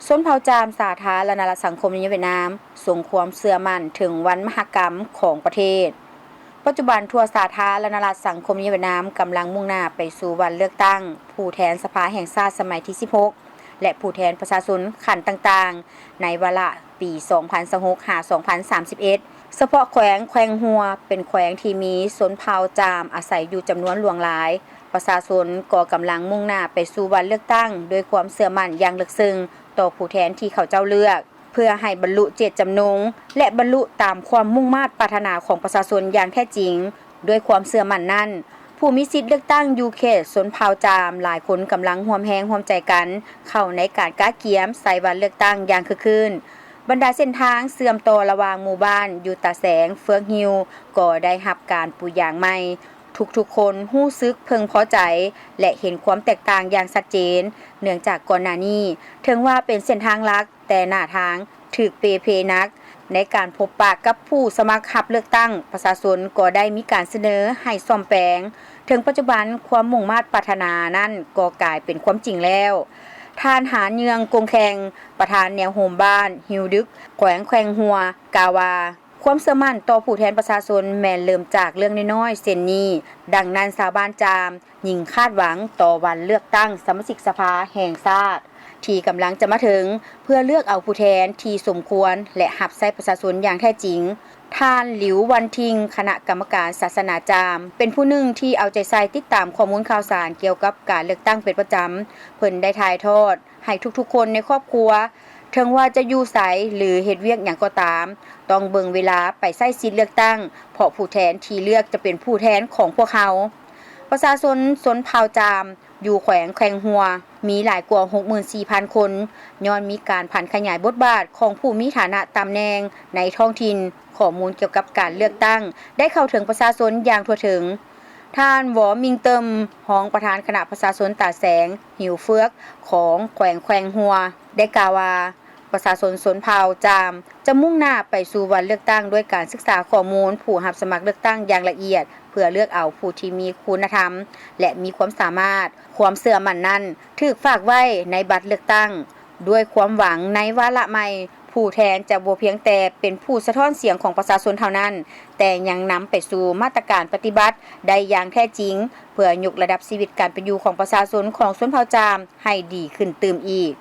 ชนเผ่าจามสาธารณรัฐสังคมนิยมเวียดนามส่งความเชื่อมั่นถึงวันมหกรรมของประเทศปัจจุบันทั่วสาธารณรัฐสังคมนิยมเวียดนามกำลังมุ่งหน้าไปสู่วันเลือกตั้งผู้แทนสภาแห่งชาติสมัยที่16และผู้แทนประชาชนขั้นต่างๆในวาระปี2026 2031เฉพาะแขวงหัวเป็นแขวงที่มีชนเผ่าจามอาศัยอยู่จำนวนหลวงหลายประชาชนก็กำลังมุ่งหน้าไปสู่วันเลือกตั้งด้วยความเชื่อมั่นอย่างลึกซึ้งต่อผู้แทนที่เขาเจ้าเลือกเพื่อให้บรรลุเจตจำนงและบรรลุตามความมุ่งมา่ปรารถนาของประชาชนอย่างแท้จริงด้วยความเชื่อมั่นนั้นผู้มีสิทธิ์เลือกตั้งอยู่เขตชนเผ่าจามหลายคนกำลังร่วมแรงร่วมใจกันเข้าในการกาเกียมใส่วันเลือกตั้งอย่างคึกคืนบรรดาเส้นทางเสื่อมต่อระหว่างหมู่บ้านอยู่ตาแสงเฟืองฮิวก็ได้รับการปูอย่างใหม่ทุกคนรู้สึกพึงพอใจและเห็นความแตกต่างอย่างชัดเจนเนื่องจากก่อนหน้านี้ถึงว่าเป็นเส้นทางลักแต่หน้าทางถูกเปเพนักในการพบปะกับผู้สมัครรับเลือกตั้งประชาชนก็ได้มีการเสนอให้ซ่อมแปลงถึงปัจจุบันความมุ่งมั่นปรารถนานั้นก็กลายเป็นความจริงแล้วท่านหาเนืองกงแขงประธานแนวโฮมบ้านฮิวดึกแขวงหัวกาวาความเชื่อมั่นต่อผู้แทนประชาชนแม้นเริ่มจากเรื่องน้อยๆเช่นนี้ดังนั้นชาวบ้านจามยิ่งคาดหวังต่อวันเลือกตั้งสมาชิกสภาแห่งชาติที่กำลังจะมาถึงเพื่อเลือกเอาผู้แทนที่สมควรและรับใช้ประชาชนอย่างแท้จริงท่านหลิววันทิงคณะกรรมการศาสนาจามเป็นผู้หนึ่งที่เอาใจใส่ติดตามข้อมูลข่าวสารเกี่ยวกับการเลือกตั้งเป็นประจำเพิ่นได้ถ่ายทอดให้ทุกๆคนในครอบครัวถึงว่าจะอยู่ไสหรือเฮ็ดเวียกหยังก็ตามต้องเบิ่งเวลาไปใช้สิทธิ์เลือกตั้งเพราะผู้แทนที่เลือกจะเป็นผู้แทนของพวกเขาประชาชนชนเผ่าจามอยู่แขวงหัวมีหลายกว่า 64,000 คนย้อนมีการผันขยายบทบาทของผู้มีฐานะตำแหน่งในท้องถิ่นข้อมูลเกี่ยวกับการเลือกตั้งได้เข้าถึงประชาชนอย่างทั่วถึงท่านหวอมิงเติมรองประธานคณะประชาชนตาแสงหิวเฟือกของแขวงหัวได้กล่าวว่าประชาชนชนเผ่าจามจะมุ่งหน้าไปสู่วันเลือกตั้งด้วยการศึกษาข้อมูลผู้รับสมัครเลือกตั้งอย่างละเอียดเพื่อเลือกเอาผู้ที่มีคุณธรรมและมีความสามารถความเชื่อมั่นนั้นถูกฝากไว้ในบัตรเลือกตั้งด้วยความหวังในวาระใหม่ผู้แทนจะบ่เพียงแต่เป็นผู้สะท้อนเสียงของประชาชนเท่านั้นแต่ยังนำไปสู่มาตรการปฏิบัติได้อย่างแท้จริงเพื่อยกระดับชีวิตการเป็นอยู่ของประชาชนของชนเผ่าจามให้ดีขึ้นเติมอีก